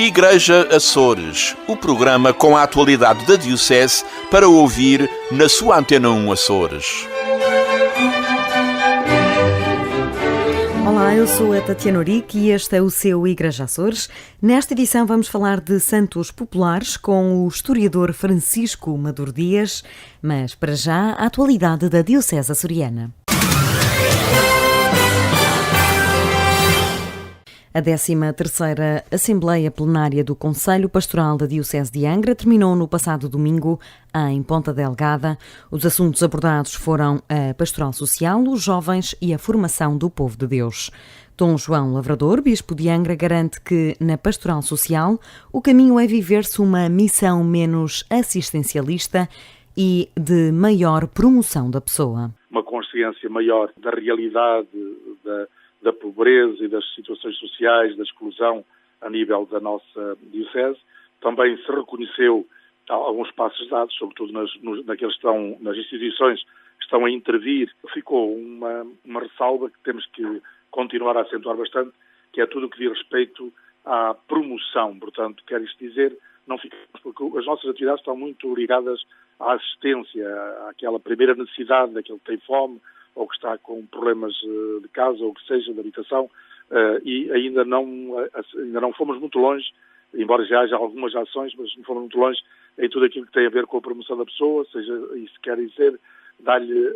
Igreja Açores, o programa com a atualidade da Diocese para ouvir na sua Antena 1 Açores. Olá, eu sou a Tatiana Urique e este é o seu Igreja Açores. Nesta edição vamos falar de santos populares com o historiador Francisco Maduro Dias, mas para já a atualidade da Diocese açoriana. A 13ª Assembleia Plenária do Conselho Pastoral da Diocese de Angra terminou no passado domingo em Ponta Delgada. Os assuntos abordados foram a pastoral social, os jovens e a formação do povo de Deus. Dom João Lavrador, bispo de Angra, garante que na pastoral social o caminho é viver-se uma missão menos assistencialista e de maior promoção da pessoa. Uma consciência maior da realidade da pobreza e das situações sociais, da exclusão a nível da nossa Diocese. Também se reconheceu alguns passos dados, sobretudo naqueles que estão nas instituições que estão a intervir. Ficou uma ressalva que temos que continuar a acentuar bastante, que é tudo o que diz respeito à promoção. Portanto, quer isto dizer, não ficamos, porque as nossas atividades estão muito ligadas à assistência, àquela primeira necessidade daquele que tem fome, ou que está com problemas de casa, ou que seja, de habitação, e ainda não fomos muito longe, embora já haja algumas ações, mas não fomos muito longe em tudo aquilo que tem a ver com a promoção da pessoa, seja, isso quer dizer, dar-lhe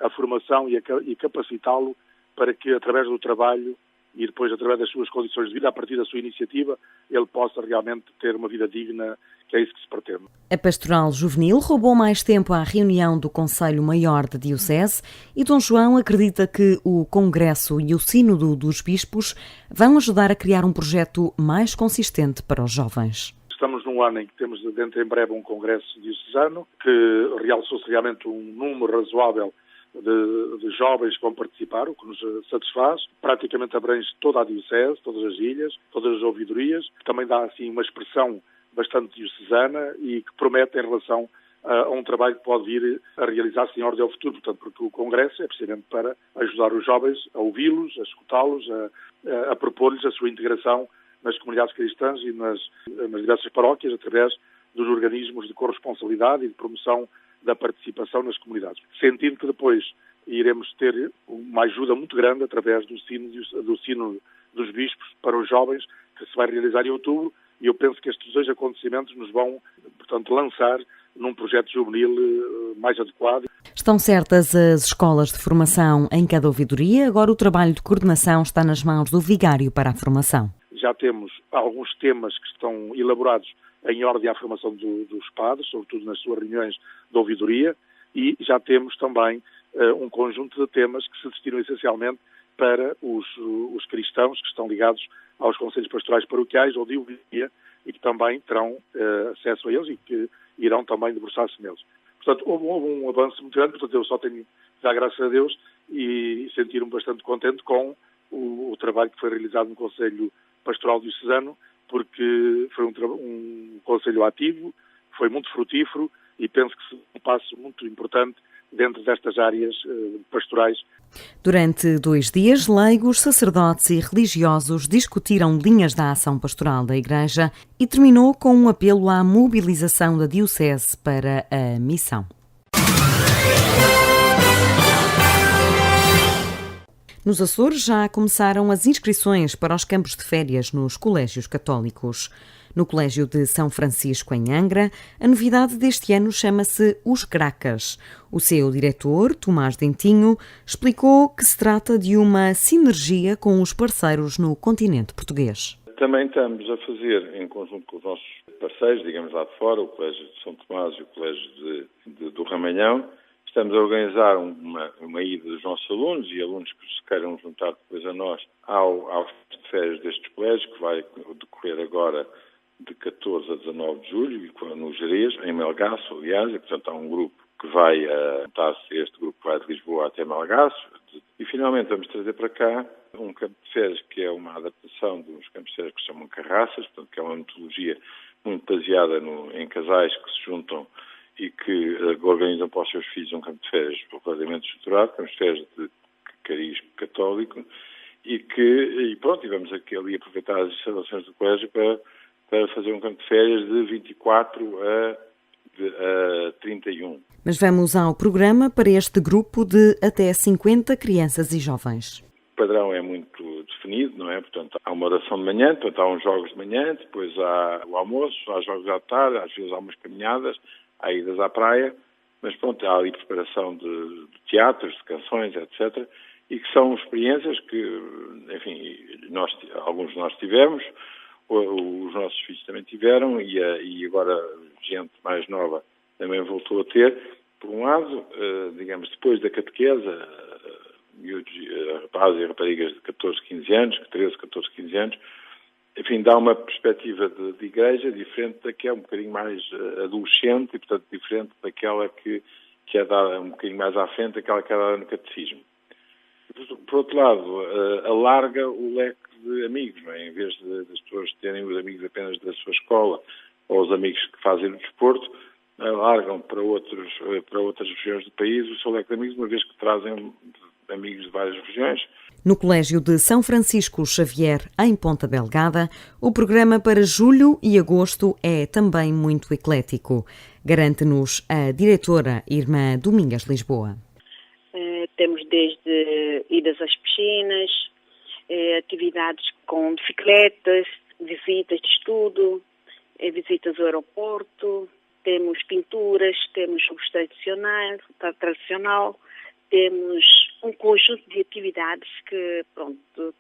a formação e capacitá-lo para que, através do trabalho e depois através das suas condições de vida, a partir da sua iniciativa, ele possa realmente ter uma vida digna, que é isso que se pretende. A pastoral juvenil roubou mais tempo à reunião do Conselho Maior da Diocese e Dom João acredita que o Congresso e o Sínodo dos Bispos vão ajudar a criar um projeto mais consistente para os jovens. Estamos num ano em que temos dentro em breve um Congresso diocesano que realçou-se realmente um número razoável de jovens que vão participar, o que nos satisfaz. Praticamente abrange toda a Diocese, todas as ilhas, todas as ouvidorias, que também dá assim uma expressão bastante diocesana e que promete em relação a um trabalho que pode vir a realizar-se em ordem ao futuro. Portanto, porque o Congresso é precisamente para ajudar os jovens a ouvi-los, a escutá-los, a propor-lhes a sua integração nas comunidades cristãs e nas diversas paróquias, através dos organismos de corresponsabilidade e de promoção da participação nas comunidades. Sentindo que depois iremos ter uma ajuda muito grande através do Sínodo dos Bispos para os jovens, que se vai realizar em outubro, e eu penso que estes dois acontecimentos nos vão, portanto, lançar num projeto juvenil mais adequado. Estão certas as escolas de formação em cada ouvidoria, agora o trabalho de coordenação está nas mãos do vigário para a formação. Já temos alguns temas que estão elaborados em ordem à formação dos padres, sobretudo nas suas reuniões de ouvidoria, e já temos também um conjunto de temas que se destinam essencialmente para os cristãos que estão ligados aos conselhos pastorais paroquiais ou de ouvidoria e que também terão acesso a eles e que irão também debruçar-se neles. Portanto, houve um avanço muito grande, portanto eu só tenho de dar graças a Deus e sentir-me bastante contente com o trabalho que foi realizado no Conselho Pastoral Diocesano, porque foi um conselho ativo, foi muito frutífero e penso que é um passo muito importante dentro destas áreas pastorais. Durante 2 dias, leigos, sacerdotes e religiosos discutiram linhas da ação pastoral da Igreja e terminou com um apelo à mobilização da Diocese para a missão. Nos Açores já começaram as inscrições para os campos de férias nos colégios católicos. No Colégio de São Francisco, em Angra, a novidade deste ano chama-se Os Cracas. O seu diretor, Tomás Dentinho, explicou que se trata de uma sinergia com os parceiros no continente português. Também estamos a fazer, em conjunto com os nossos parceiros, digamos lá de fora, o Colégio de São Tomás e o Colégio do Ramalhão, estamos a organizar uma ida dos nossos alunos e alunos que se queiram juntar depois a nós aos férias destes colégios, que vai decorrer agora de 14 a 19 de julho, no Gerês, em Melgaço, aliás, e portanto há um grupo que vai juntar-se a este grupo que vai de Lisboa até Melgaço, e finalmente vamos trazer para cá um campo de férias que é uma adaptação dos campos de férias que se chamam carraças, portanto que é uma metodologia muito baseada em casais que se juntam e que organizam para os seus filhos um campo de férias relativamente estruturado, campos de férias de cariz católico, e vamos ali aproveitar as instalações do colégio para para fazer um campo de férias de 24 a 31. Mas vamos ao programa para este grupo de até 50 crianças e jovens. O padrão é muito definido, não é? Portanto, há uma oração de manhã, portanto, há uns jogos de manhã, depois há o almoço, há jogos à tarde, às vezes há umas caminhadas, há idas à praia, mas pronto, há ali preparação de teatros, de canções, etc. E que são experiências que, enfim, alguns de nós tivemos, os nossos filhos também tiveram e agora gente mais nova também voltou a ter. Por um lado, digamos, depois da catequese, rapazes e raparigas de 14, 15 anos, 13, 14, 15 anos, enfim, dá uma perspectiva de igreja diferente da que é um bocadinho mais adolescente e, portanto, diferente daquela que é dada um bocadinho mais à frente, aquela que é dada no catecismo. Por outro lado, alarga o leque de amigos, não é? Em vez das pessoas terem os amigos apenas da sua escola ou os amigos que fazem o desporto, alargam para outras regiões do país o seu leque de amigos, uma vez que trazem amigos de várias regiões. No Colégio de São Francisco Xavier, em Ponta Delgada, o programa para julho e agosto é também muito eclético. Garante-nos a diretora Irmã Domingas Lisboa. Temos desde idas às piscinas, atividades com bicicletas, visitas de estudo, visitas ao aeroporto, temos pinturas, temos jogos tradicional, temos um conjunto de atividades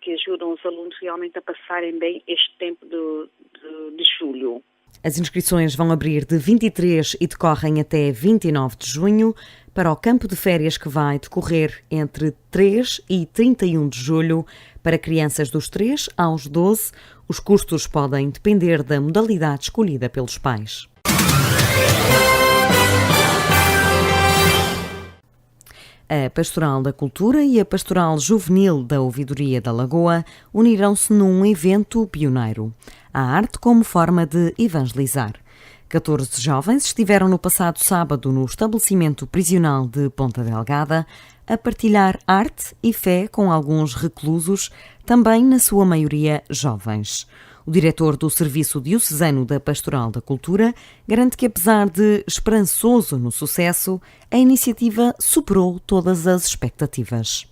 que ajudam os alunos realmente a passarem bem este tempo de julho. As inscrições vão abrir de 23 e decorrem até 29 de junho para o campo de férias que vai decorrer entre 3 e 31 de julho para crianças dos 3 aos 12. Os custos podem depender da modalidade escolhida pelos pais. A Pastoral da Cultura e a Pastoral Juvenil da Ouvidoria da Lagoa uniram-se num evento pioneiro, a arte como forma de evangelizar. 14 jovens estiveram no passado sábado no estabelecimento prisional de Ponta Delgada a partilhar arte e fé com alguns reclusos, também na sua maioria jovens. O diretor do Serviço Diocesano da Pastoral da Cultura garante que, apesar de esperançoso no sucesso, a iniciativa superou todas as expectativas.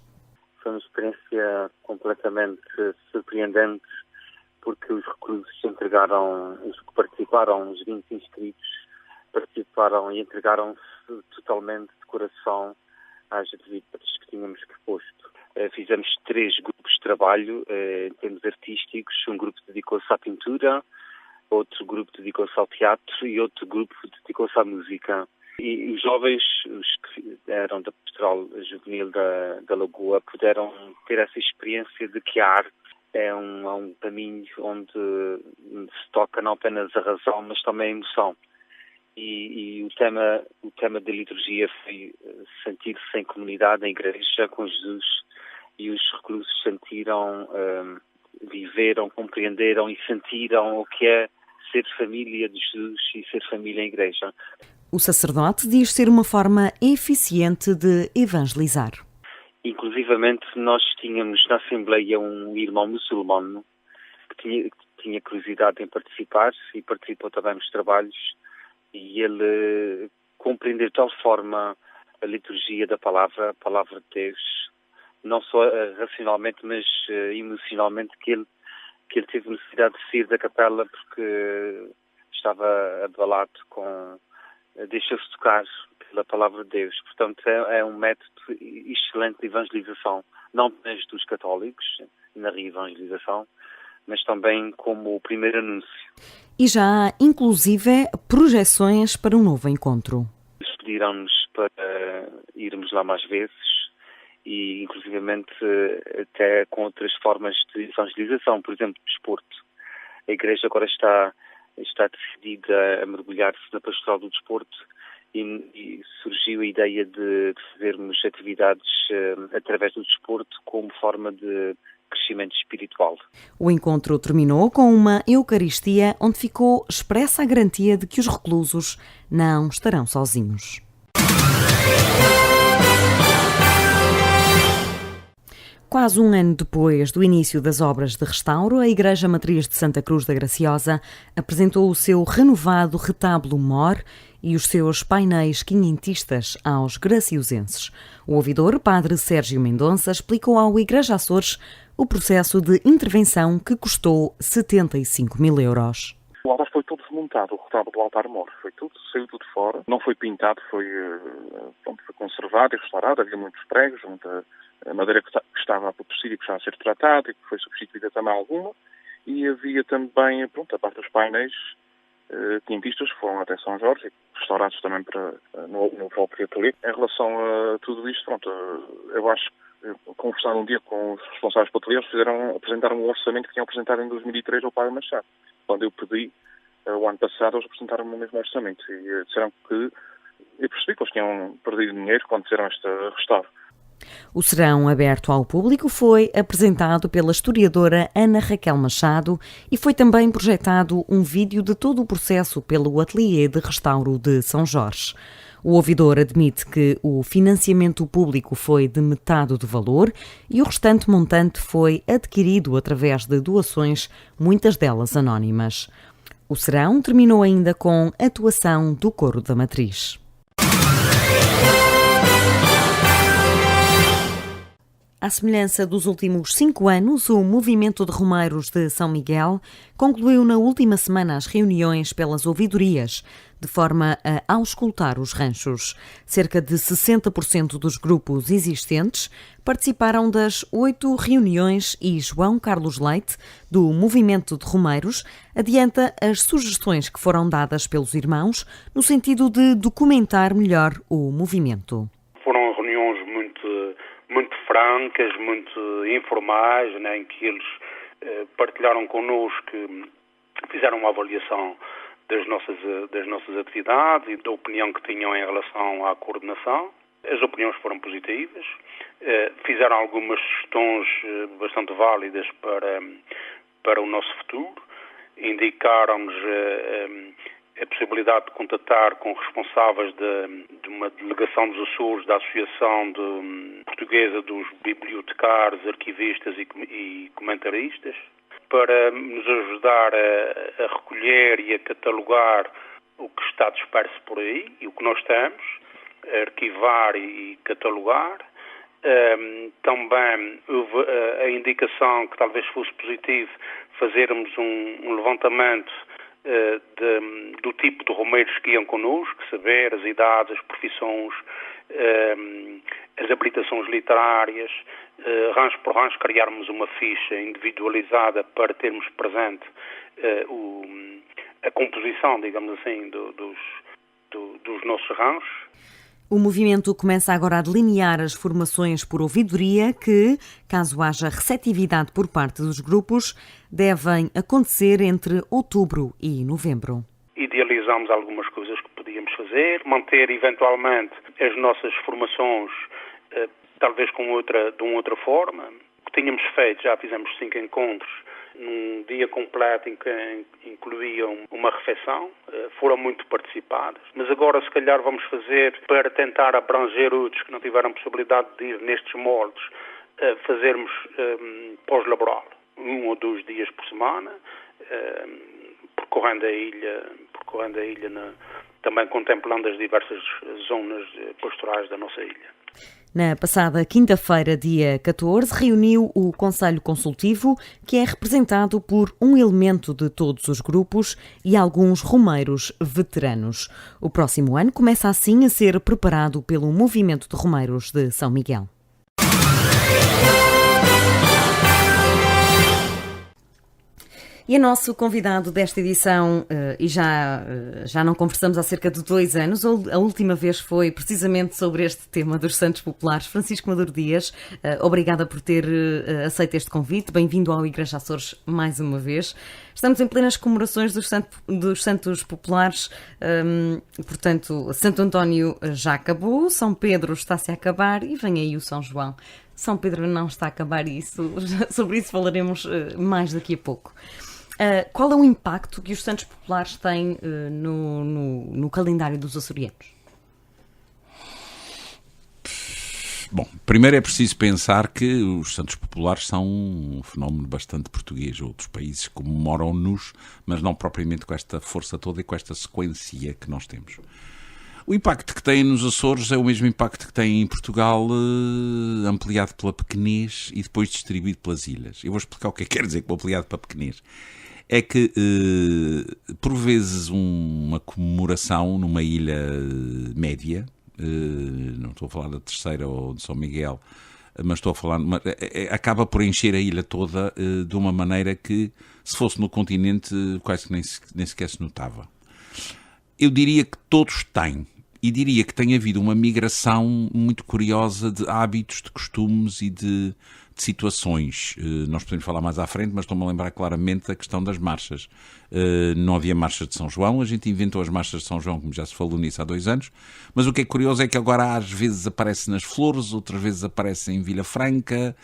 Foi uma experiência completamente surpreendente, porque os reclusos se entregaram, os que participaram, os 20 inscritos, participaram e entregaram-se totalmente de coração às atividades que tínhamos proposto. Fizemos 3 grupos de trabalho em termos artísticos. Um grupo dedicou-se à pintura, outro grupo dedicou-se ao teatro e outro grupo dedicou-se à música. E os jovens, os que eram da Pastoral Juvenil da Lagoa, puderam ter essa experiência de que a arte é um caminho onde se toca não apenas a razão, mas também a emoção. E o tema da liturgia foi sentir-se em comunidade, em igreja, com Jesus, e os reclusos sentiram, viveram, compreenderam e sentiram o que é ser família de Jesus e ser família em igreja. O sacerdote diz ser uma forma eficiente de evangelizar. Inclusivamente, nós tínhamos na Assembleia um irmão muçulmano que tinha curiosidade em participar e participou também nos trabalhos, e ele compreendeu de tal forma a liturgia da palavra, a palavra de Deus, não só racionalmente, mas emocionalmente, que ele teve necessidade de sair da capela porque estava abalado deixou-se tocar pela palavra de Deus. Portanto, é um método excelente de evangelização, não apenas dos católicos, na reevangelização, mas também como o primeiro anúncio. E já há, inclusive, projeções para um novo encontro. Eles pediram-nos para irmos lá mais vezes e, inclusivamente, até com outras formas de evangelização, por exemplo, desporto. A Igreja agora está decidida a mergulhar-se na pastoral do desporto e surgiu a ideia de fazermos atividades através do desporto como forma de crescimento espiritual. O encontro terminou com uma Eucaristia onde ficou expressa a garantia de que os reclusos não estarão sozinhos. Quase um ano depois do início das obras de restauro, a Igreja Matriz de Santa Cruz da Graciosa apresentou o seu renovado retábulo mor e os seus painéis quinhentistas aos graciosenses. O ouvidor, Padre Sérgio Mendonça, explicou ao Igreja Açores o processo de intervenção que custou 75 mil euros. O altar foi todo desmontado, o retábulo do altar-mor, saiu tudo fora, não foi pintado, foi conservado e restaurado, havia muitos pregos, muita madeira que estava a apodrecer e que estava a ser tratada e que foi substituída também alguma, e havia também, a parte dos painéis quinhentistas que foram até São Jorge, restaurados também no próprio ateliê. Em relação a tudo isto, eu acho que conversar um dia com os responsáveis pelo ateliê, eles apresentaram um orçamento que tinham apresentado em 2003 ao Padre Machado. Quando eu pedi, o ano passado, eles apresentaram o mesmo orçamento e disseram que, eu percebi que eles tinham perdido dinheiro quando fizeram este restauro. O serão aberto ao público foi apresentado pela historiadora Ana Raquel Machado e foi também projetado um vídeo de todo o processo pelo Ateliê de Restauro de São Jorge. O ouvidor admite que o financiamento público foi de metade do valor e o restante montante foi adquirido através de doações, muitas delas anónimas. O serão terminou ainda com a atuação do Coro da Matriz. À semelhança dos últimos 5 anos, o Movimento de Romeiros de São Miguel concluiu na última semana as reuniões pelas ouvidorias, de forma a auscultar os ranchos. Cerca de 60% dos grupos existentes participaram das 8 reuniões e João Carlos Leite, do Movimento de Romeiros, adianta as sugestões que foram dadas pelos irmãos no sentido de documentar melhor o movimento. Foram reuniões muito francas, muito informais, em que eles partilharam connosco, fizeram uma avaliação das nossas atividades e da opinião que tinham em relação à coordenação. As opiniões foram positivas, fizeram algumas sugestões bastante válidas para o nosso futuro, indicaram-nos a possibilidade de contatar com responsáveis de uma delegação dos Açores, da Associação Portuguesa dos Bibliotecários, Arquivistas e Comentaristas, para nos ajudar a recolher e a catalogar o que está disperso por aí e o que nós temos, a arquivar e catalogar. Também houve a indicação que talvez fosse positivo fazermos um levantamento do tipo de romeiros que iam connosco, saber as idades, as profissões, as habilitações literárias, rancho por rancho, criarmos uma ficha individualizada para termos presente a composição, digamos assim, dos nossos ranchos. O movimento começa agora a delinear as formações por ouvidoria que, caso haja receptividade por parte dos grupos, devem acontecer entre outubro e novembro. Idealizamos algumas coisas que podíamos fazer, manter eventualmente as nossas formações, talvez de uma outra forma. O que tínhamos feito, já fizemos 5 encontros, num dia completo em que incluíam uma refeição, foram muito participadas. Mas agora, se calhar, vamos fazer, para tentar abranger outros que não tiveram possibilidade de ir nestes moldes, fazermos pós-laboral, 1 ou 2 dias por semana, percorrendo a ilha, também contemplando as diversas zonas pastorais da nossa ilha. Na passada quinta-feira, dia 14, reuniu o Conselho Consultivo, que é representado por um elemento de todos os grupos e alguns romeiros veteranos. O próximo ano começa assim a ser preparado pelo Movimento de Romeiros de São Miguel. E o nosso convidado desta edição, e já não conversamos há cerca de 2 anos, a última vez foi precisamente sobre este tema dos Santos Populares, Francisco Maduro Dias. Obrigada por ter aceito este convite, bem-vindo ao Igreja Açores mais uma vez. Estamos em plenas comemorações dos Santos Populares, portanto, Santo António já acabou, São Pedro está-se a acabar e vem aí o São João. São Pedro não está a acabar isso, sobre isso falaremos mais daqui a pouco. Qual é o impacto que os Santos Populares têm no calendário dos açorianos? Bom, primeiro é preciso pensar que os Santos Populares são um fenómeno bastante português. Outros países comemoram-nos, mas não propriamente com esta força toda e com esta sequência que nós temos. O impacto que tem nos Açores é o mesmo impacto que tem em Portugal, ampliado pela pequenez e depois distribuído pelas ilhas. Eu vou explicar o que é que quer dizer com ampliado pela pequenez. É que, por vezes, uma comemoração numa ilha média, não estou a falar da Terceira ou de São Miguel, mas estou a falar, acaba por encher a ilha toda de uma maneira que, se fosse no continente, quase que nem sequer se notava. Eu diria que todos têm. E diria que tem havido uma migração muito curiosa de hábitos, de costumes e de situações. Nós podemos falar mais à frente, mas estou-me a lembrar claramente da questão das marchas. Não havia marchas de São João, a gente inventou as marchas de São João, como já se falou nisso há 2 anos, mas o que é curioso é que agora às vezes aparece nas Flores, outras vezes aparece em Vila Franca.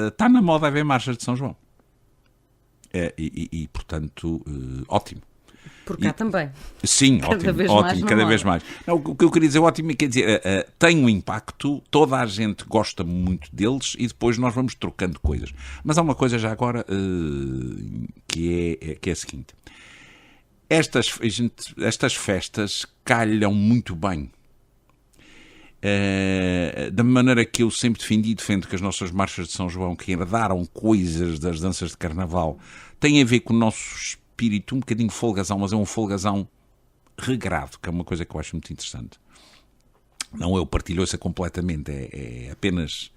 Está na moda haver marchas de São João. Portanto, ótimo. Por cá também. Sim, cada vez mais. Não, o que eu queria dizer, ótimo, quer dizer, tem um impacto, toda a gente gosta muito deles e depois nós vamos trocando coisas. Mas há uma coisa já agora que é a seguinte. Estas festas calham muito bem. Da maneira que eu sempre defendi e defendo que as nossas marchas de São João, que herdaram coisas das danças de Carnaval, têm a ver com o nosso espírito um bocadinho folgazão, mas é um folgazão regrado, que é uma coisa que eu acho muito interessante. Não é o partilhoça completamente, é apenas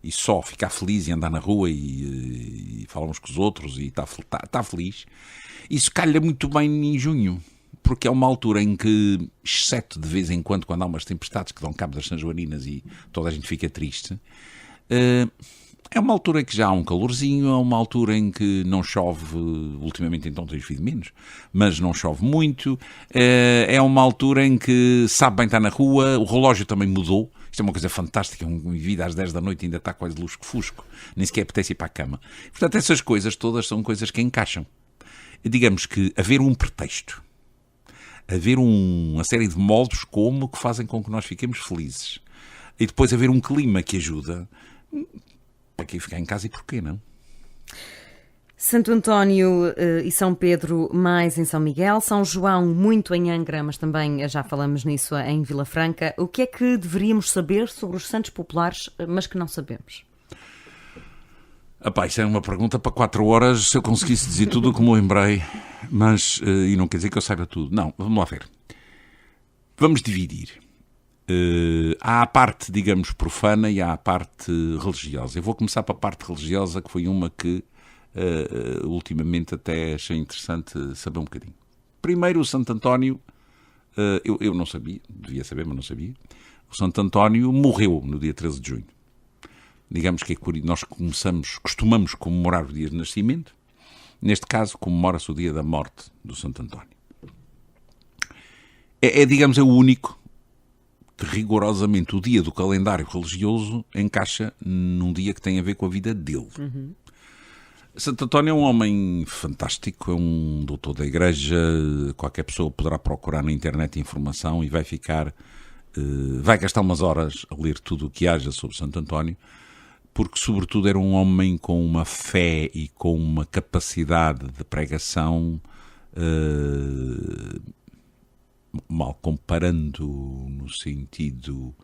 e só ficar feliz e andar na rua e falar uns com os outros e está feliz. Isso calha muito bem em junho, porque é uma altura em que, exceto de vez em quando há umas tempestades que dão cabo das sanjoaninas e toda a gente fica triste, é uma altura em que já há um calorzinho, é uma altura em que não chove, ultimamente então tem chovido menos, mas não chove muito, é uma altura em que sabe bem estar na rua, o relógio também mudou, isto é uma coisa fantástica, uma vida às 10 da noite ainda está quase lusco-fusco, nem sequer apetece ir para a cama. Portanto, essas coisas todas são coisas que encaixam. Digamos que haver um pretexto, haver uma série de modos como que fazem com que nós fiquemos felizes, e depois haver um clima que ajuda... Aqui ficar em casa e porquê, não? Santo António e São Pedro mais em São Miguel, São João muito em Angra, mas também já falamos nisso em Vila Franca. O que é que deveríamos saber sobre os santos populares, mas que não sabemos? Isso é uma pergunta para 4 horas, se eu conseguisse dizer tudo o que me lembrei, mas, e não quer dizer que eu saiba tudo. Não, vamos lá ver. Vamos dividir. Há a parte, digamos, profana e há a parte religiosa. Eu vou começar para a parte religiosa, que foi uma que ultimamente até achei interessante saber um bocadinho. Primeiro, o Santo António, eu não sabia, devia saber, mas não sabia. O Santo António morreu no dia 13 de junho. Digamos que nós costumamos comemorar o dia de nascimento. Neste caso, comemora-se o dia da morte do Santo António. Digamos, é o único que rigorosamente o dia do calendário religioso encaixa num dia que tem a ver com a vida dele. Uhum. Santo António é um homem fantástico, é um doutor da Igreja, qualquer pessoa poderá procurar na internet informação e vai gastar umas horas a ler tudo o que haja sobre Santo António, porque sobretudo era um homem com uma fé e com uma capacidade de pregação, mal comparando no sentido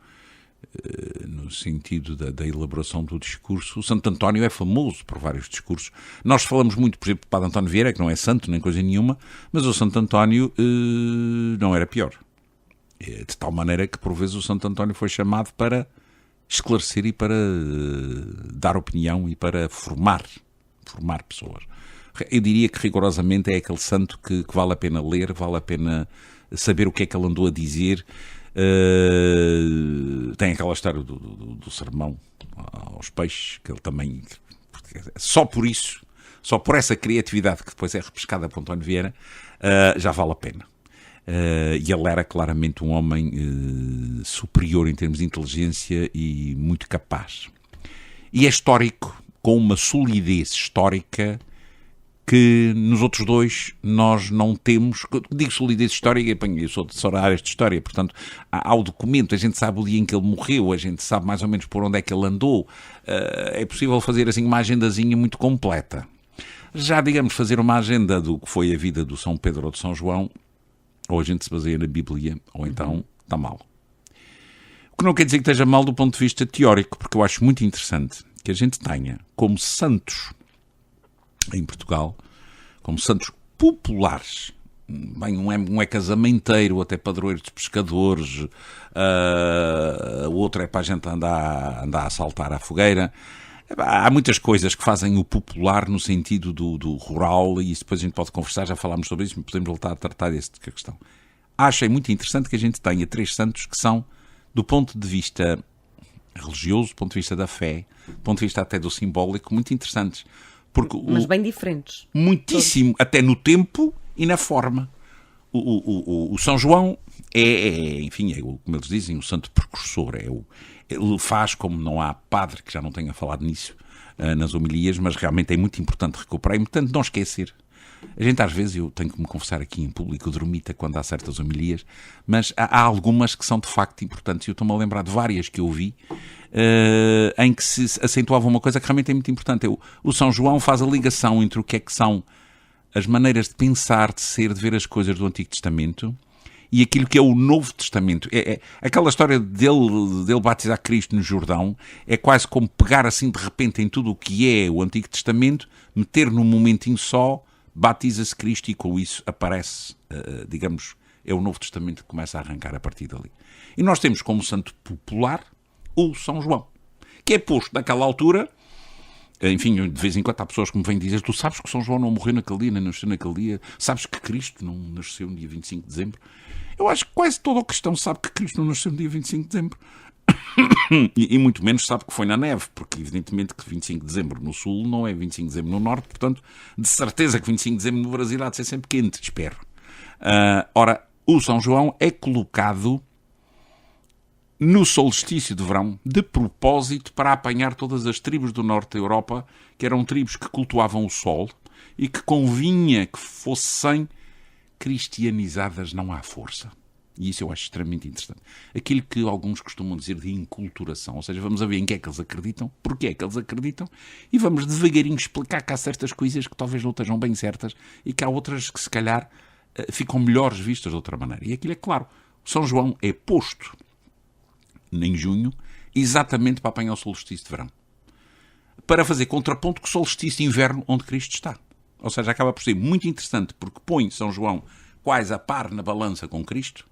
da elaboração do discurso. O Santo António é famoso por vários discursos. Nós falamos muito, por exemplo, do Padre António Vieira, que não é santo nem coisa nenhuma, mas o Santo António não era pior. De tal maneira que, por vezes, o Santo António foi chamado para esclarecer e para dar opinião e para formar pessoas. Eu diria que, rigorosamente, é aquele santo que vale a pena ler, vale a pena saber o que é que ele andou a dizer. Tem aquela história do sermão aos peixes, que ele também, só por isso, só por essa criatividade que depois é repescada por António Vieira, já vale a pena. E ele era claramente um homem superior em termos de inteligência e muito capaz. E é histórico, com uma solidez histórica que nos outros dois nós não temos. Digo solidez histórica, eu sou de áreas de história, portanto há o documento, a gente sabe o dia em que ele morreu, a gente sabe mais ou menos por onde é que ele andou, é possível fazer assim uma agendazinha muito completa. Já, digamos, fazer uma agenda do que foi a vida do São Pedro ou de São João, ou a gente se baseia na Bíblia, ou então está mal. O que não quer dizer que esteja mal do ponto de vista teórico, porque eu acho muito interessante que a gente tenha como santos em Portugal, como santos populares, bem, um é casamenteiro, até padroeiro de pescadores, o outro é para a gente andar a saltar à fogueira. Há muitas coisas que fazem o popular no sentido do rural, e isso depois a gente pode conversar, já falámos sobre isso, mas podemos voltar a tratar desta questão. Achei muito interessante que a gente tenha 3 santos que são, do ponto de vista religioso, do ponto de vista da fé, do ponto de vista até do simbólico, muito interessantes. Mas bem diferentes. Muitíssimo, todos. Até no tempo e na forma. O São João enfim, como eles dizem, o santo precursor. Ele faz como não há padre que já não tenha falado nisso nas homilias, mas realmente é muito importante recuperar e, portanto, não esquecer. A gente, às vezes, eu tenho que me confessar aqui em público, dormita quando há certas homilias, mas há algumas que são de facto importantes. Eu estou-me a lembrar de várias que eu vi em que se acentuava uma coisa que realmente é muito importante. O São João faz a ligação entre o que é que são as maneiras de pensar, de ser, de ver as coisas do Antigo Testamento e aquilo que é o Novo Testamento. Aquela história dele batizar Cristo no Jordão é quase como pegar assim de repente em tudo o que é o Antigo Testamento, meter num momentinho só, batiza-se Cristo e com isso aparece, digamos, é o Novo Testamento que começa a arrancar a partir dali. E nós temos como santo popular o São João, que é posto naquela altura. Enfim, de vez em quando há pessoas que me vêm dizer: tu sabes que São João não morreu naquele dia, nem nasceu naquele dia, sabes que Cristo não nasceu no dia 25 de dezembro. Eu acho que quase todo o cristão sabe que Cristo não nasceu no dia 25 de dezembro. E muito menos sabe que foi na neve, porque evidentemente que 25 de dezembro no sul não é 25 de dezembro no norte, portanto, de certeza que 25 de dezembro no Brasil há de ser sempre quente, espero. Ora, o São João é colocado no solstício de verão, de propósito, para apanhar todas as tribos do norte da Europa, que eram tribos que cultuavam o sol e que convinha que fossem cristianizadas não à força. E isso eu acho extremamente interessante. Aquilo que alguns costumam dizer de inculturação, ou seja, vamos a ver em que é que eles acreditam, porque é que eles acreditam, e vamos devagarinho explicar que há certas coisas que talvez não estejam bem certas e que há outras que se calhar ficam melhores vistas de outra maneira. E aquilo é claro, o São João é posto em junho, exatamente para apanhar o solstício de verão, para fazer contraponto com o solstício de inverno onde Cristo está. Ou seja, acaba por ser muito interessante, porque põe São João quase a par na balança com Cristo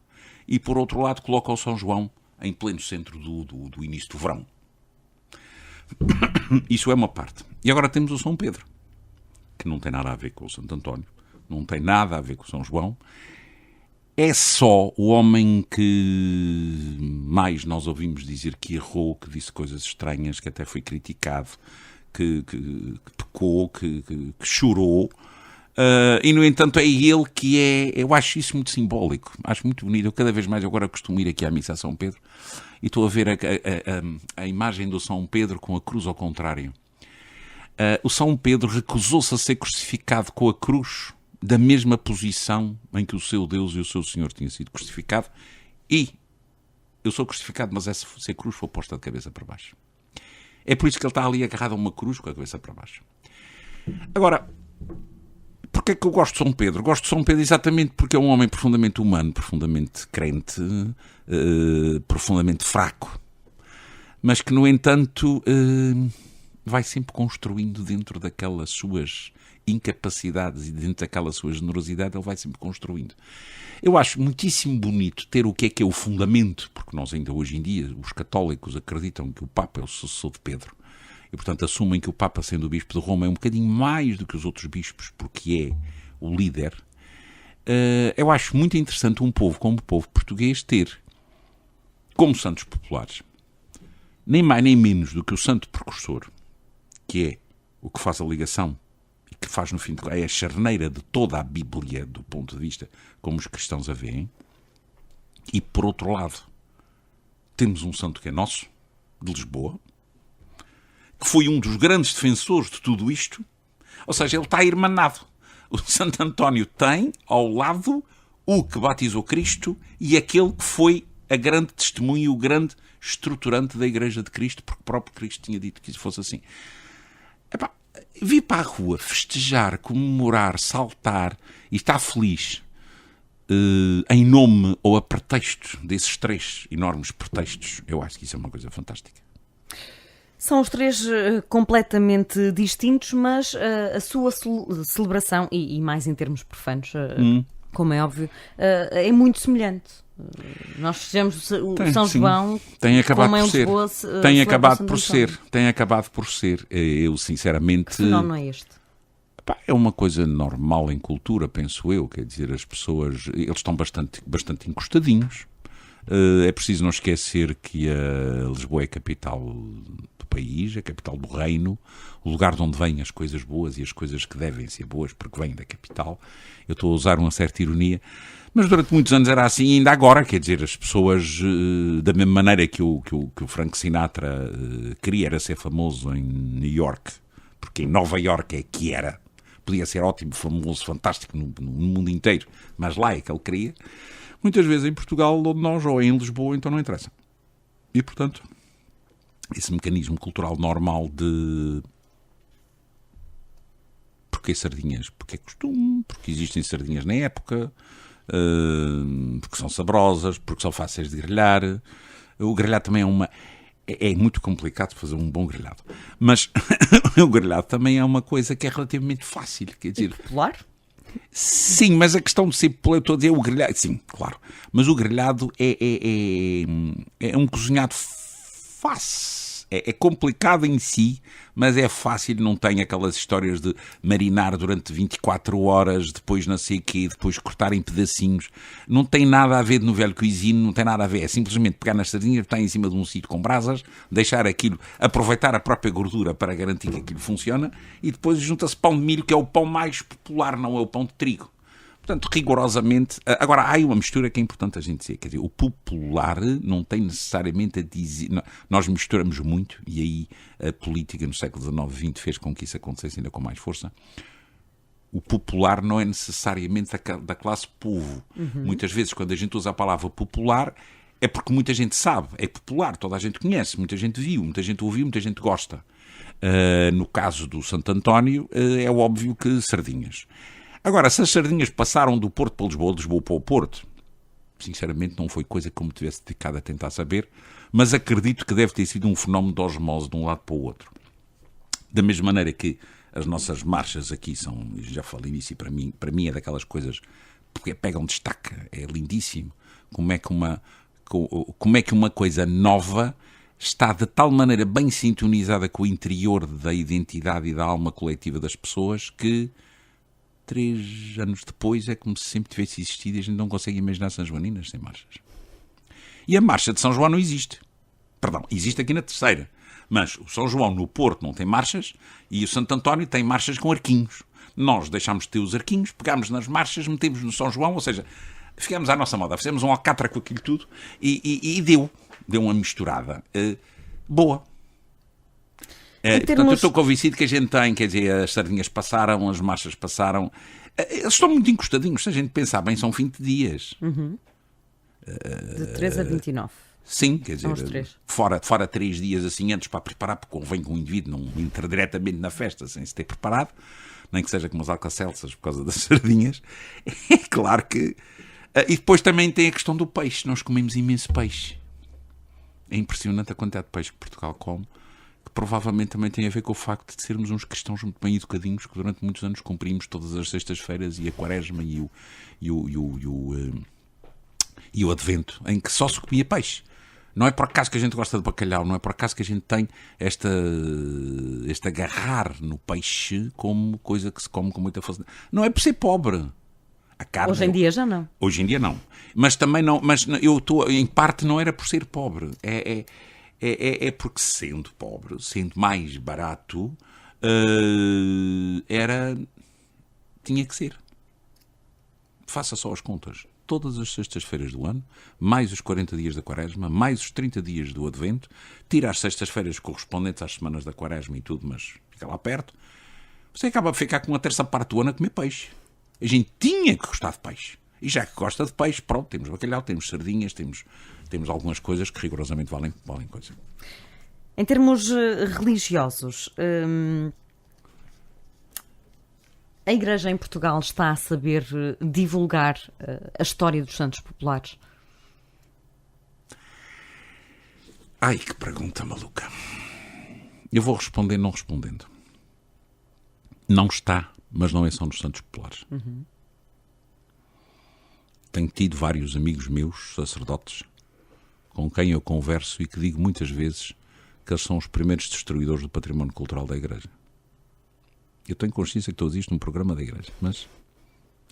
e, por outro lado, coloca o São João em pleno centro do início do verão. Isso é uma parte. E agora temos o São Pedro, que não tem nada a ver com o Santo António, não tem nada a ver com o São João. É só o homem que mais nós ouvimos dizer que errou, que disse coisas estranhas, que até foi criticado, que pecou, que chorou. E, no entanto, é ele que é... Eu acho isso muito simbólico. Acho muito bonito. Eu cada vez mais agora costumo ir aqui à missa a São Pedro e estou a ver a imagem do São Pedro com a cruz ao contrário. O São Pedro recusou-se a ser crucificado com a cruz da mesma posição em que o seu Deus e o seu Senhor tinham sido crucificados, e eu sou crucificado, mas se a cruz for posta de cabeça para baixo. É por isso que ele está ali agarrado a uma cruz com a cabeça para baixo. Agora, porquê é que eu gosto de São Pedro? Gosto de São Pedro exatamente porque é um homem profundamente humano, profundamente crente, profundamente fraco, mas que, no entanto, vai sempre construindo dentro daquelas suas incapacidades e dentro daquela sua generosidade, ele vai sempre construindo. Eu acho muitíssimo bonito ter o que é o fundamento, porque nós ainda hoje em dia, os católicos acreditam que o Papa é o sucessor de Pedro, e portanto assumem que o Papa, sendo o Bispo de Roma, é um bocadinho mais do que os outros bispos, porque é o líder. Eu acho muito interessante um povo como o povo português ter, como santos populares, nem mais nem menos do que o santo precursor, que é o que faz a ligação, que faz no fim de contas, é a charneira de toda a Bíblia do ponto de vista como os cristãos a veem. E por outro lado temos um santo que é nosso, de Lisboa, que foi um dos grandes defensores de tudo isto, Ou seja, ele está irmanado. O Santo António tem ao lado o que batizou Cristo e aquele que foi a grande testemunha, o grande estruturante da Igreja de Cristo, porque o próprio Cristo tinha dito que isso fosse assim. Epá, vir para a rua, festejar, comemorar, saltar e estar feliz em nome ou a pretexto desses 3 enormes pretextos, eu acho que isso é uma coisa fantástica. São os 3 completamente distintos, mas a sua celebração, e mais em termos profanos, como é óbvio, é muito semelhante. Nós fizemos o São João, tem acabado como por ser. Lisboa, tem acabado por ser. Eu, sinceramente... Que fenómeno é este? É uma coisa normal em cultura, penso eu. Quer dizer, as pessoas... Eles estão bastante encostadinhos. É preciso não esquecer que a Lisboa é a capital do país, a capital do reino, o lugar de onde vêm as coisas boas e as coisas que devem ser boas, porque vêm da capital. Eu estou a usar uma certa ironia, mas durante muitos anos era assim, ainda agora, quer dizer, as pessoas, da mesma maneira que o Frank Sinatra queria era ser famoso em New York, porque em Nova York é que era, podia ser ótimo, famoso, fantástico no mundo inteiro, mas lá é que ele queria. Muitas vezes em Portugal, onde nós, ou em Lisboa, então não interessa. E, portanto, esse mecanismo cultural normal de... Porque sardinhas? Porque é costume, porque existem sardinhas na época, porque são saborosas, porque são fáceis de grelhar. O grelhado também é uma... É muito complicado fazer um bom grelhado. Mas o grelhado também é uma coisa que é relativamente fácil. Quer dizer... Popular? Sim, mas a questão de ser popular, eu estou a dizer o grelhado... Sim, claro. Mas o grelhado é um cozinhado fácil. É complicado em si, mas é fácil, não tem aquelas histórias de marinar durante 24 horas, depois não sei o quê, depois cortar em pedacinhos. Não tem nada a ver no velho cuisine, não tem nada a ver. É simplesmente pegar nas sardinhas, botar em cima de um sítio com brasas, deixar aquilo, aproveitar a própria gordura para garantir que aquilo funciona, e depois junta-se pão de milho, que é o pão mais popular, não é o pão de trigo. Portanto, rigorosamente... Agora, há uma mistura que é importante a gente dizer. Quer dizer, o popular não tem necessariamente a dizer... Nós misturamos muito, e aí a política no século XIX e XX fez com que isso acontecesse ainda com mais força. O popular não é necessariamente da classe povo. Muitas vezes, quando a gente usa a palavra popular, é porque muita gente sabe. É popular, toda a gente conhece, muita gente viu, muita gente ouviu, muita gente gosta. No caso do Santo António, é óbvio que sardinhas. Agora, se as sardinhas passaram do Porto para Lisboa, de Lisboa para o Porto, sinceramente não foi coisa que eu me tivesse dedicado a tentar saber, mas acredito que deve ter sido um fenómeno de osmose de um lado para o outro. Da mesma maneira que as nossas marchas aqui são, já falei nisso, e para mim é daquelas coisas, porque pegam destaque, é lindíssimo, como é que uma coisa nova está de tal maneira bem sintonizada com o interior da identidade e da alma coletiva das pessoas que 3 anos depois é como se sempre tivesse existido e a gente não consegue imaginar São Joaninas sem marchas. E a marcha de São João não existe. Perdão, existe aqui na Terceira. Mas o São João no Porto não tem marchas e o Santo António tem marchas com arquinhos. Nós deixámos de ter os arquinhos, pegámos nas marchas, metemos no São João, ou seja, ficámos à nossa moda, fizemos um alcatra com aquilo tudo e deu uma misturada boa. Portanto, eu estou convencido que a gente tem, quer dizer, as sardinhas passaram, as marchas passaram, eles estão muito encostadinhos, se a gente pensar bem, são 20 dias. De 3 a 29. Sim, quer dizer, fora 3 dias assim antes para preparar, porque convém que o indivíduo não entre diretamente na festa sem se ter preparado, nem que seja como os alcacelças por causa das sardinhas. É claro que... E depois também tem a questão do peixe, nós comemos imenso peixe. É impressionante a quantidade de peixe que Portugal come, que provavelmente também tem a ver com o facto de sermos uns cristãos muito bem educadinhos, que durante muitos anos cumprimos todas as sextas-feiras e a quaresma e o advento, em que só se comia peixe. Não é por acaso que a gente gosta de bacalhau, não é por acaso que a gente tem este agarrar no peixe como coisa que se come com muita facilidade. Não é por ser pobre. A carne, hoje em dia já não. Hoje em dia não. Mas também não. Mas eu estou, em parte, não era por ser pobre. É porque sendo pobre, sendo mais barato, tinha que ser. Faça só as contas. Todas as sextas-feiras do ano, mais os 40 dias da quaresma, mais os 30 dias do advento, tira as sextas-feiras correspondentes às semanas da quaresma e tudo, mas fica lá perto. você acaba a ficar com uma terça parte do ano a comer peixe. A gente tinha que gostar de peixe. E já que gosta de peixe, pronto, temos bacalhau, temos sardinhas, temos algumas coisas que rigorosamente valem coisa. Em termos religiosos, a Igreja em Portugal está a saber divulgar a história dos santos populares? Ai, que pergunta maluca. Eu vou responder não respondendo. Não está, mas não é só nos santos populares. Tenho tido vários amigos meus, sacerdotes, com quem eu converso e que digo muitas vezes que eles são os primeiros destruidores do património cultural da Igreja. Eu tenho consciência que estou a dizer isto num programa da Igreja, mas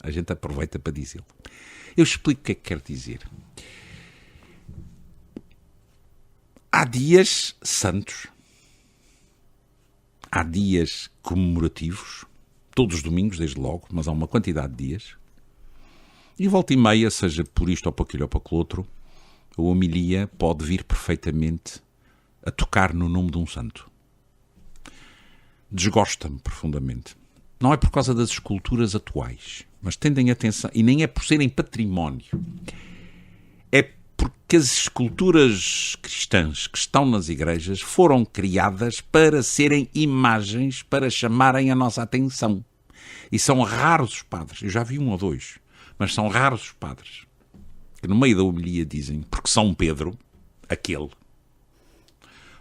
a gente aproveita para dizê-lo. Eu explico o que é que quero dizer. Há dias santos, há dias comemorativos, todos os domingos, desde logo, mas há uma quantidade de dias, e volta e meia, seja por isto ou por aquilo ou por aquilo outro, a homilia pode vir perfeitamente a tocar no nome de um santo. Desgosta-me profundamente. Não é por causa das esculturas atuais, mas tendem atenção, e nem é por serem património, é porque as esculturas cristãs que estão nas igrejas foram criadas para serem imagens, para chamarem a nossa atenção. E são raros os padres, eu já vi um ou dois, mas são raros os padres que no meio da homilia dizem porque São Pedro, aquele,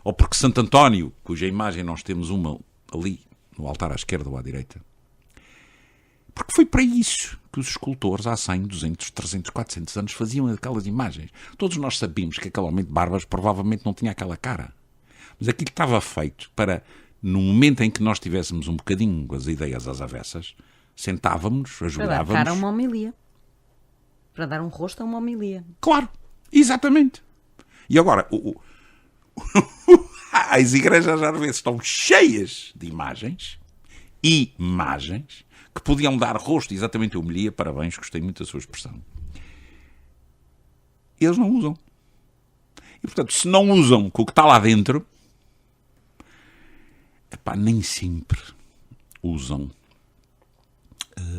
ou porque Santo António, cuja imagem nós temos uma ali no altar à esquerda ou à direita. Porque foi para isso que os escultores há 100, 200, 300, 400 anos faziam aquelas imagens. Todos nós sabíamos que aquele homem de barbas provavelmente não tinha aquela cara. Mas aquilo estava feito para, no momento em que nós tivéssemos um bocadinho as ideias às avessas, sentávamos, ajoelhávamos... Para dar cara a uma homilia. Para dar um rosto a uma homilia. Claro, exatamente. E agora, as igrejas às vezes estão cheias de imagens que podiam dar rosto exatamente a homilia. Parabéns, gostei muito da sua expressão. Eles não usam. E, portanto, se não usam com o que está lá dentro, nem sempre usam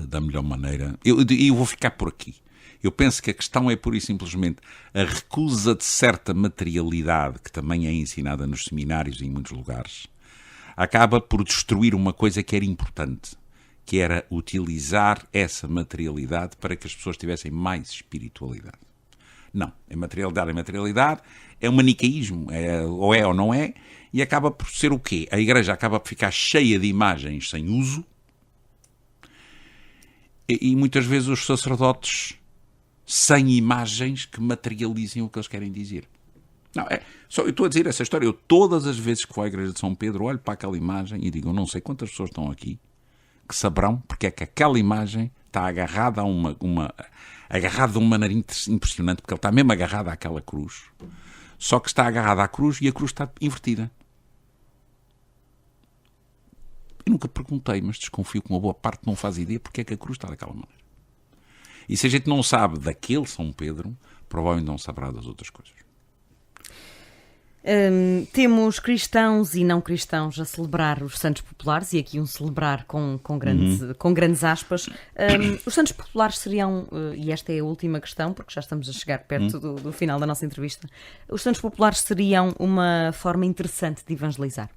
da melhor maneira. Eu vou ficar por aqui. Eu penso que a questão é pura e simplesmente a recusa de certa materialidade, que também é ensinada nos seminários e em muitos lugares, acaba por destruir uma coisa que era importante, que era utilizar essa materialidade para que as pessoas tivessem mais espiritualidade. Não, é materialidade, é um manicaísmo, ou é ou não é, e acaba por ser o quê? A Igreja acaba por ficar cheia de imagens sem uso, e muitas vezes os sacerdotes sem imagens que materializem o que eles querem dizer. Não, eu estou a dizer essa história. Eu todas as vezes que vou à Igreja de São Pedro olho para aquela imagem e digo, não sei quantas pessoas estão aqui que saberão porque é que aquela imagem está agarrada a agarrada de uma maneira impressionante, porque ele está mesmo agarrado àquela cruz, só que está agarrado à cruz e a cruz está invertida. Eu nunca perguntei, mas desconfio que uma boa parte não faz ideia porque é que a cruz está daquela maneira. E se a gente não sabe daquele São Pedro, provavelmente não saberá das outras coisas. Temos cristãos e não cristãos a celebrar os santos populares, e aqui um celebrar com grandes aspas. Os santos populares seriam, e esta é a última questão, porque já estamos a chegar perto do final da nossa entrevista, os santos populares seriam uma forma interessante de evangelizar?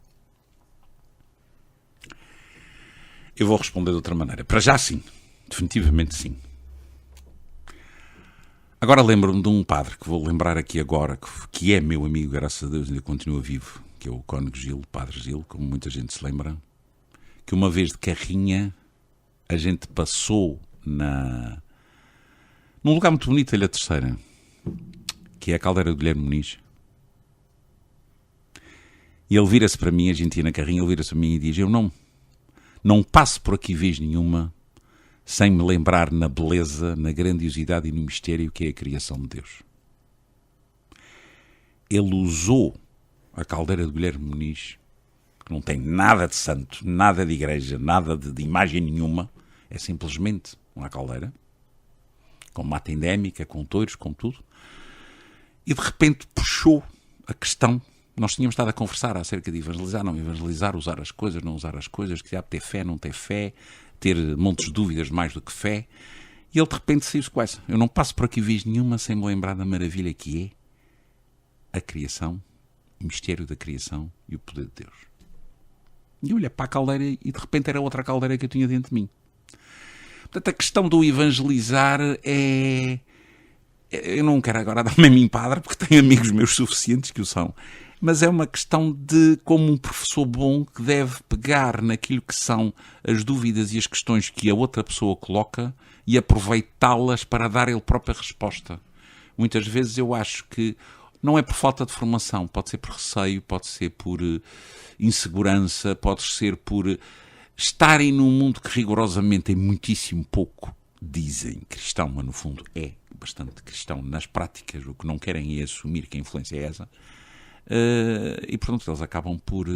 Eu vou responder de outra maneira. Para já sim, definitivamente sim. Agora lembro-me de um padre, que vou lembrar aqui agora, que é meu amigo, graças a Deus, ainda continua vivo, que é o Cônego Gil, Padre Gil, como muita gente se lembra, que uma vez de carrinha a gente passou num lugar muito bonito, Ilha Terceira, que é a caldeira do Guilherme Muniz. E ele vira-se para mim, a gente ia na carrinha, ele vira-se para mim e diz, eu não passo por aqui vez nenhuma sem me lembrar na beleza, na grandiosidade e no mistério que é a criação de Deus. Ele usou a caldeira de Guilherme Muniz, que não tem nada de santo, nada de igreja, nada de imagem nenhuma, é simplesmente uma caldeira, com mata endémica, com touros, com tudo, e de repente puxou a questão Nós tínhamos estado a conversar acerca de evangelizar, não evangelizar, usar as coisas, não usar as coisas, que ter fé, não ter fé, ter montes de dúvidas mais do que fé. E ele de repente saiu-se com essa. Eu não passo por aqui vez nenhuma sem me lembrar da maravilha que é a criação, o mistério da criação e o poder de Deus. E olha para a caldeira e de repente era outra caldeira que eu tinha dentro de mim. Portanto, a questão do evangelizar é... Eu não quero agora dar-me a mim padre, porque tenho amigos meus suficientes que o são. Mas é uma questão de como um professor bom que deve pegar naquilo que são as dúvidas e as questões que a outra pessoa coloca e aproveitá-las para dar ele própria resposta. Muitas vezes eu acho que não é por falta de formação, pode ser por receio, pode ser por insegurança, pode ser por estarem num mundo que rigorosamente é muitíssimo pouco, dizem, cristão, mas no fundo é bastante cristão nas práticas. O que não querem é assumir que a influência é essa. E portanto eles acabam por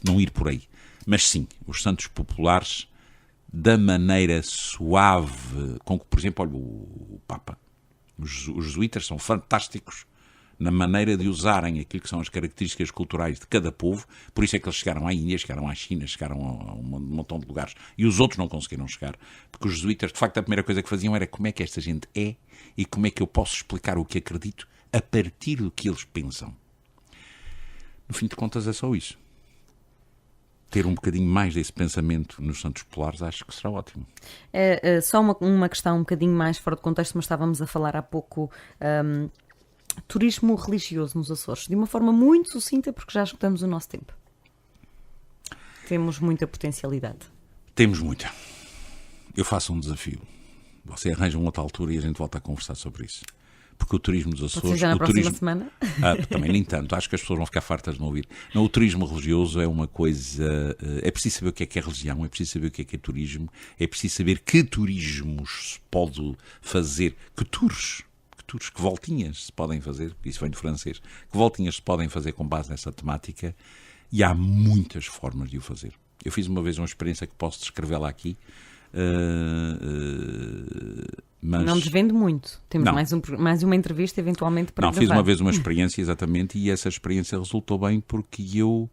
não ir por aí. Mas sim, os santos populares, da maneira suave com que, por exemplo, olha, o Papa, os jesuítas são fantásticos na maneira de usarem aquilo que são as características culturais de cada povo. Por isso é que eles chegaram à Índia, chegaram à China, chegaram a um montão de lugares e os outros não conseguiram chegar, porque os jesuítas, de facto, a primeira coisa que faziam era como é que esta gente é e como é que eu posso explicar o que acredito a partir do que eles pensam. No fim de contas é só isso. Ter um bocadinho mais desse pensamento nos santos populares acho que será ótimo. Só uma questão um bocadinho mais fora de contexto, mas estávamos a falar há pouco turismo religioso nos Açores, de uma forma muito sucinta, porque já esgotamos o nosso tempo. Temos muita potencialidade. Temos muita. Eu faço um desafio. Você arranja uma outra altura e a gente volta a conversar sobre isso. Porque o turismo dos Açores... Pode ser já na próxima semana? Também nem tanto. Acho que as pessoas vão ficar fartas de não ouvir. Não, o turismo religioso é uma coisa... É preciso saber o que é religião, é preciso saber o que é turismo, é preciso saber que turismos se pode fazer, que voltinhas se podem fazer, isso vem do francês, que voltinhas se podem fazer com base nessa temática, e há muitas formas de o fazer. Eu fiz uma vez uma experiência que posso descrevê-la aqui, mas... Não desvendo muito. Temos mais uma entrevista, eventualmente, para gravar. Fiz uma vez uma experiência, exatamente, e essa experiência resultou bem porque eu,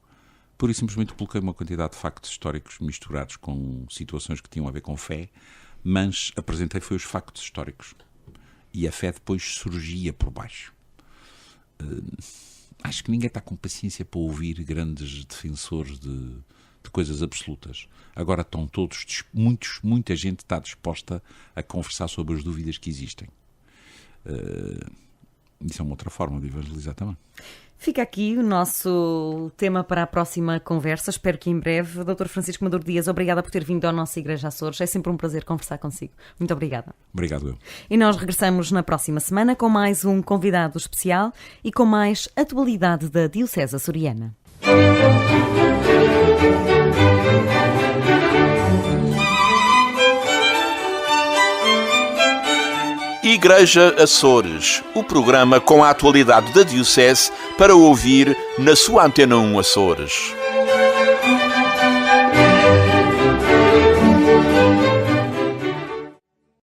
pura e simplesmente, coloquei uma quantidade de factos históricos misturados com situações que tinham a ver com fé, mas apresentei foi os factos históricos. E a fé depois surgia por baixo. Acho que ninguém está com paciência para ouvir grandes defensores de coisas absolutas. Agora estão todos, muita gente está disposta a conversar sobre as dúvidas que existem. Isso é uma outra forma de evangelizar também. Fica aqui o nosso tema para a próxima conversa. Espero que em breve. Dr. Francisco Maduro Dias, obrigada por ter vindo à nossa Igreja Açores. É sempre um prazer conversar consigo. Muito obrigada. Obrigado eu. E nós regressamos na próxima semana com mais um convidado especial e com mais atualidade da Diocese Açoriana. Igreja Açores, o programa com a atualidade da Diocese para ouvir na sua Antena 1 Açores.